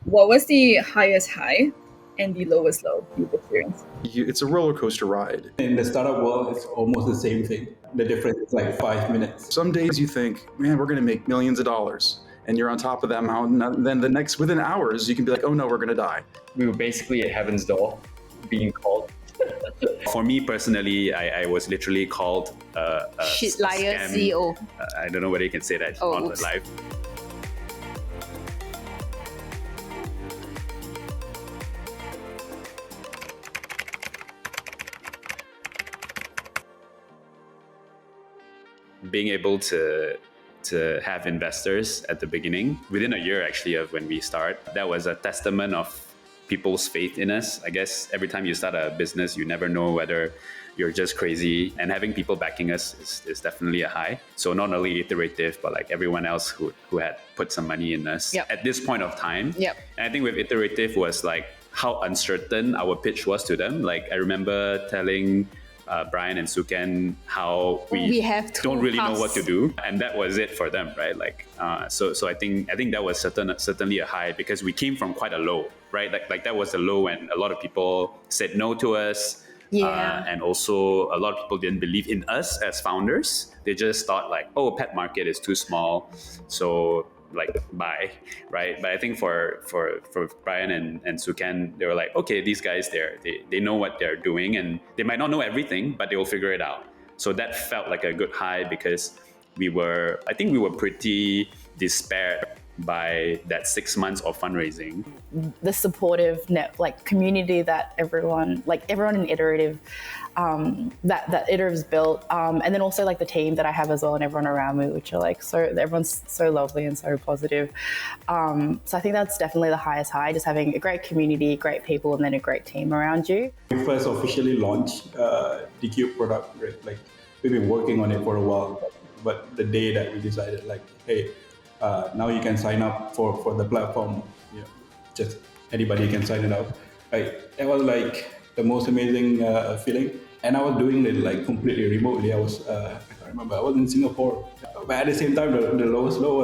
What was the highest high and the lowest low you've experienced? It's a roller coaster ride. In the startup world, it's almost the same thing. The difference is like 5 minutes. Some days you think, man, we're going to make millions of dollars. And you're on top of that mountain. And then within hours, you can be like, oh no, we're going to die. We were basically at heaven's door being called. For me personally, I was literally called a shit liar scam. CEO. I don't know whether you can say that on oops. live. Being able to have investors at the beginning, within a year actually of when we start, that was a testament of people's faith in us. I guess every time you start a business, you never know whether you're just crazy, and having people backing us is definitely a high. So not only Iterative, but like everyone else who had put some money in us at this point of time. Yep. And I think with Iterative was like how uncertain our pitch was to them. Like I remember telling Bryant and Hsu Ken how we don't really know what to do, and that was it for them, right? Like so I think that was certainly a high, because we came from quite a low, right? Like that was a low when a lot of people said no to us. And also a lot of people didn't believe in us as founders. They just thought like, oh, pet market is too small, so like bye, right? But I think for Brian and Hsu Ken, they were like, okay, these guys, they know what they're doing, and they might not know everything, but they will figure it out. So that felt like a good high, because I think we were pretty despaired by that 6 months of fundraising. The supportive community that everyone in Iterative, that Iterative's built, and then also like the team that I have as well, and everyone around me, which are like everyone's so lovely and so positive. So I think that's definitely the highest high, just having a great community, great people, and then a great team around you. We first officially launched Decube product, right? Like we've been working on it for a while, but the day that we decided like, hey, now you can sign up for the platform. Just anybody can sign it up. It was like the most amazing feeling. And I was doing it like completely remotely. I can't remember, I was in Singapore. But at the same time, the lowest low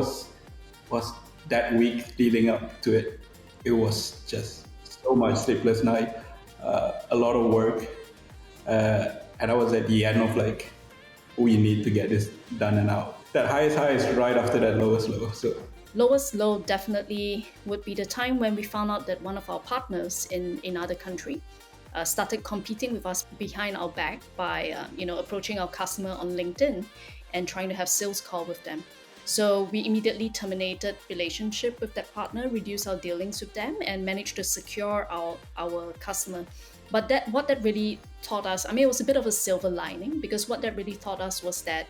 was that week leading up to it. It was just so much sleepless night, a lot of work. And I was at the end of like, we need to get this done and out. That highest high is right after that lowest low. So lowest low definitely would be the time when we found out that one of our partners in another country started competing with us behind our back by approaching our customer on LinkedIn and trying to have sales call with them. So we immediately terminated relationship with that partner, reduced our dealings with them, and managed to secure our customer. But what that really taught us, it was a bit of a silver lining, because what that really taught us was that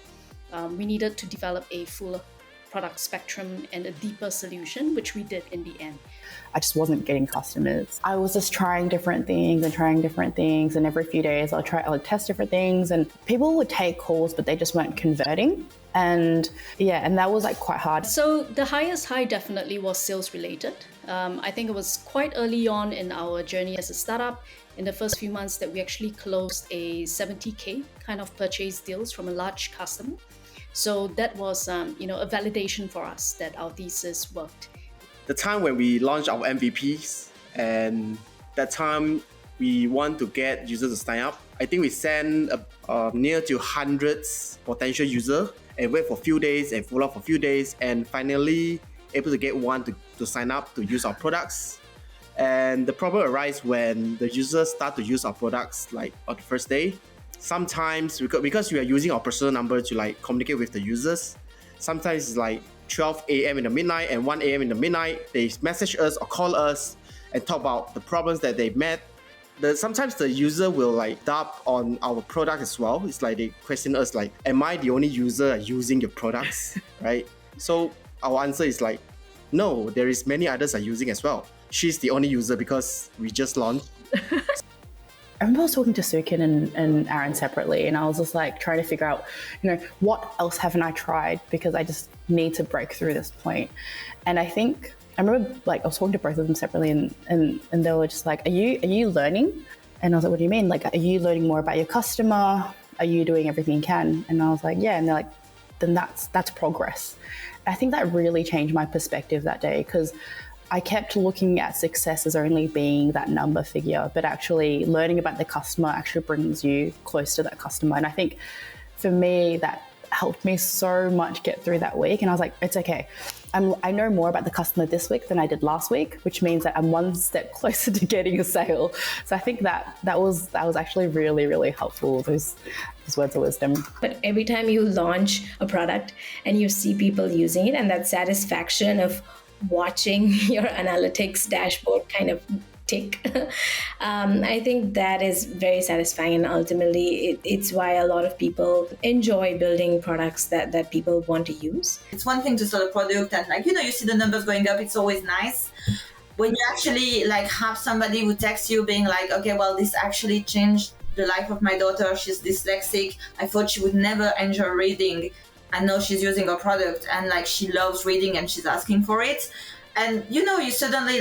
we needed to develop a fuller product spectrum and a deeper solution, which we did in the end. I just wasn't getting customers. I was just trying different things, and every few days I would test different things, and people would take calls, but they just weren't converting. And that was like quite hard. So the highest high definitely was sales related. I think it was quite early on in our journey as a startup, in the first few months, that we actually closed a 70K kind of purchase deals from a large customer. So that was a validation for us that our thesis worked. The time when we launched our MVPs, and that time we want to get users to sign up, I think we sent near to hundreds potential users and wait for a few days and follow up for a few days, and finally able to get one to sign up to use our products. And the problem arises when the users start to use our products like on the first day. Sometimes because we are using our personal number to like communicate with the users, sometimes it's like 12 a.m. in the midnight and 1 a.m. in the midnight. They message us or call us and talk about the problems that they've met. Sometimes the user will like doubt on our product as well. It's like they question us like, am I the only user using your products, right? So our answer is like, no, there is many others are using as well. She's the only user because we just launched. I remember I was talking to Hsu Ken and Aaron separately, and I was just like trying to figure out, what else haven't I tried, because I just need to break through this point. And I remember like I was talking to both of them separately, and they were just like, are you learning? And I was like, what do you mean? Like, are you learning more about your customer? Are you doing everything you can? And I was like, yeah. And they're like, then that's progress. I think that really changed my perspective that day, because I kept looking at success as only being that number figure, but actually learning about the customer actually brings you close to that customer. And I think for me, that helped me so much get through that week. And I was like, it's okay. I know more about the customer this week than I did last week, which means that I'm one step closer to getting a sale. So I think that was actually really, really helpful, those words of wisdom. But every time you launch a product and you see people using it, and that satisfaction of watching your analytics dashboard kind of tick, I think that is very satisfying, and ultimately it's why a lot of people enjoy building products that people want to use. It's one thing to sell a product and you see the numbers going up, it's always nice. When you actually have somebody who texts you being like, okay, well, this actually changed the life of my daughter, she's dyslexic, I thought she would never enjoy reading, and now she's using our product and she loves reading and she's asking for it. And you suddenly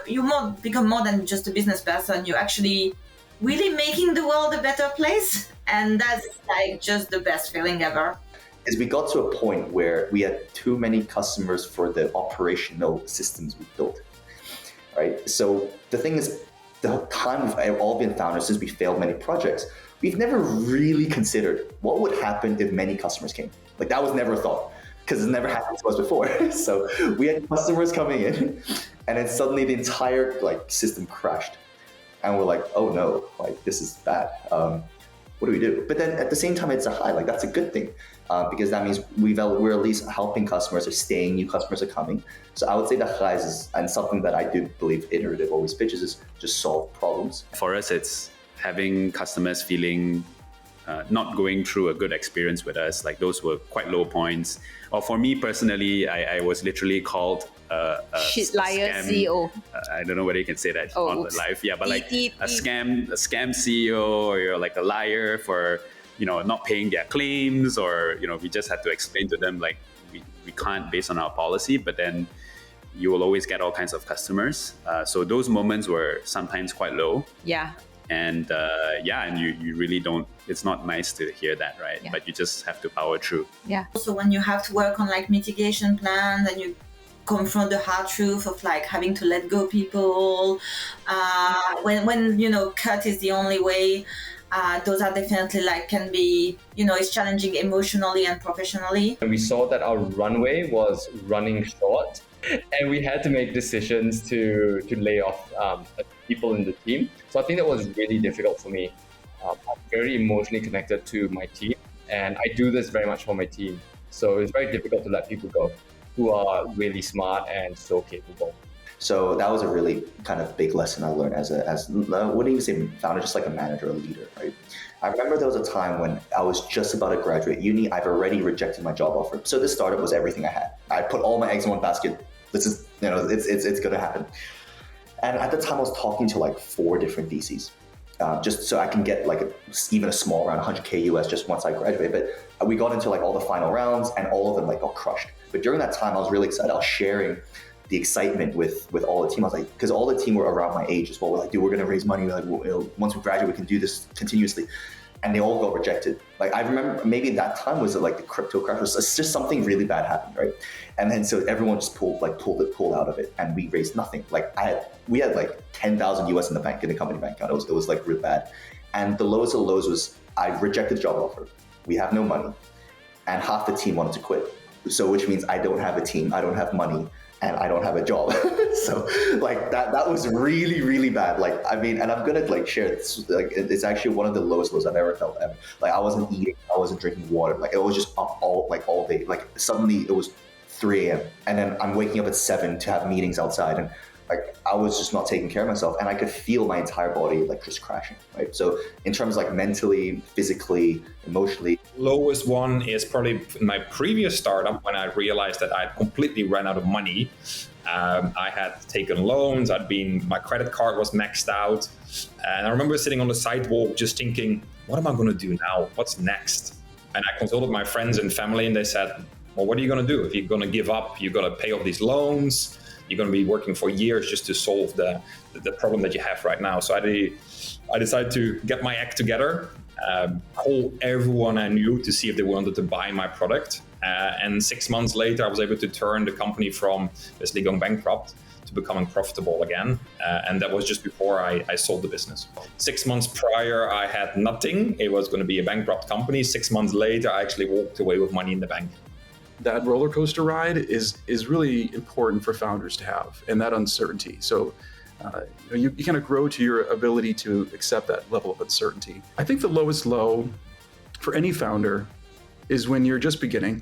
you become more than just a business person. You're actually really making the world a better place, and that's just the best feeling ever. Is we got to a point where we had too many customers for the operational systems we built, right? So the thing is, the time we've all been founders since we failed many projects, we've never really considered what would happen if many customers came. That was never a thought, because it's never happened to us before. So we had customers coming in, and then suddenly the entire system crashed, and we're like, oh no, this is bad. What do we do? But then at the same time, it's a high. That's a good thing, because that means we're at least helping customers, or staying. New customers are coming. So I would say the highs is, and something that I do believe Iterative always pitches, is just solve problems. For us, it's having customers feeling not going through a good experience with us. Those were quite low points. Or for me personally, I was literally called a liar scam, CEO. I don't know whether you can say that on live. Yeah, but a scam CEO, or you're a liar for not paying their claims, or we just had to explain to them we can't based on our policy. But then you will always get all kinds of customers. So those moments were sometimes quite low. Yeah. And and you really don't, it's not nice to hear that, right? Yeah. But you just have to power through. Yeah. Also, when you have to work on mitigation plans and you confront the hard truth of having to let go people, when cut is the only way, those are definitely can be, it's challenging emotionally and professionally. And we saw that our runway was running short, and we had to make decisions to lay off people in the team. So I think that was really difficult for me. I'm very emotionally connected to my team, and I do this very much for my team. So it's very difficult to let people go who are really smart and so capable. So that was a really kind of big lesson I learned as what do you say, founder, just like a manager, a leader, right? I remember there was a time when I was just about to graduate uni. I've already rejected my job offer. So this startup was everything I had. I put all my eggs in one basket. This is, it's going to happen. And at the time I was talking to 4 different VCs, just so I can get even a small round, 100K US, just once I graduate. But we got into all the final rounds, and all of them got crushed. But during that time, I was really excited. I was sharing the excitement with all the team. I was because all the team were around my age as well. We're dude, we're going to raise money. Once we graduate, we can do this continuously. And they all got rejected. I remember maybe that time was the crypto crash. It's just something really bad happened, right? And then so everyone just pulled out of it, and we raised nothing. We had 10,000 US in the bank, in the company bank account. It was real bad. And the lowest of lows was I rejected the job offer. We have no money, and half the team wanted to quit. So which means I don't have a team, I don't have money, and I don't have a job. So that was really, really bad. And I'm gonna share this. It's actually one of the lowest lows I've ever felt ever. I wasn't eating, I wasn't drinking water. It was just up all day. Suddenly it was 3 a.m. and then I'm waking up at 7 to have meetings outside, and I was just not taking care of myself, and I could feel my entire body just crashing, right? So in terms of mentally, physically, emotionally. Lowest one is probably my previous startup, when I realized that I completely ran out of money. I had taken loans, my credit card was maxed out. And I remember sitting on the sidewalk just thinking, what am I going to do now? What's next? And I consulted my friends and family, and they said, well, what are you going to do? If you're going to give up, you're going to pay off these loans. You're going to be working for years just to solve the problem that you have right now. So I decided to get my act together, call everyone I knew to see if they wanted to buy my product. And 6 months later, I was able to turn the company from basically going bankrupt to becoming profitable again. And that was just before I sold the business. 6 months prior, I had nothing. It was going to be a bankrupt company. 6 months later, I actually walked away with money in the bank. That roller coaster ride is really important for founders to have, and that uncertainty. So you kind of grow to your ability to accept that level of uncertainty. I think the lowest low for any founder is when you're just beginning.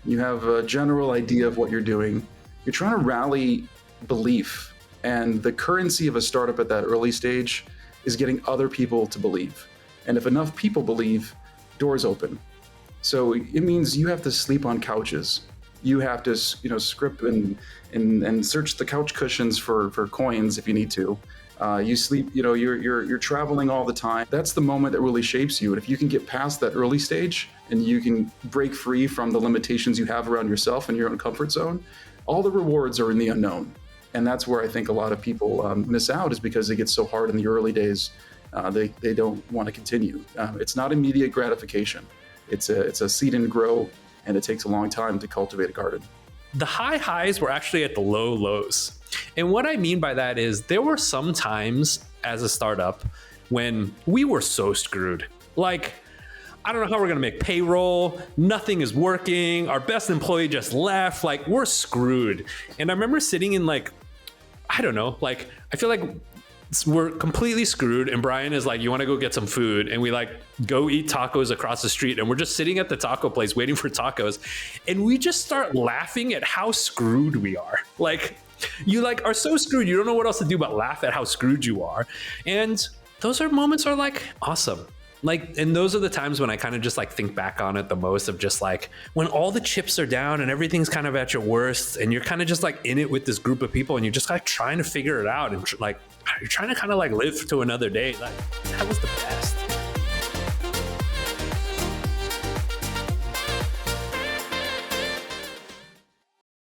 You have a general idea of what you're doing. You're trying to rally belief, and the currency of a startup at that early stage is getting other people to believe. And if enough people believe, doors open. So it means you have to sleep on couches. You have to, script and search the couch cushions for coins if you need to. You sleep, you're traveling all the time. That's the moment that really shapes you. And if you can get past that early stage and you can break free from the limitations you have around yourself and your own comfort zone, all the rewards are in the unknown. And that's where I think a lot of people miss out, is because it gets so hard in the early days. They don't want to continue. It's not immediate gratification. It's a seed and grow, and it takes a long time to cultivate a garden. The high highs were actually at the low lows. And what I mean by that is there were some times as a startup when we were so screwed. Like, I don't know how we're going to make payroll. Nothing is working. Our best employee just left. Like, we're screwed. And I remember sitting in I feel like we're completely screwed. And Brian is like, you want to go get some food? And we go eat tacos across the street. And we're just sitting at the taco place waiting for tacos. And we just start laughing at how screwed we are. You are so screwed. You don't know what else to do but laugh at how screwed you are. And those moments are awesome. And those are the times when I kind of just think back on it the most, of just when all the chips are down and everything's kind of at your worst, and you're kind of just in it with this group of people, and you're just trying to figure it out, and you're trying to kind of live to another day. That was the best.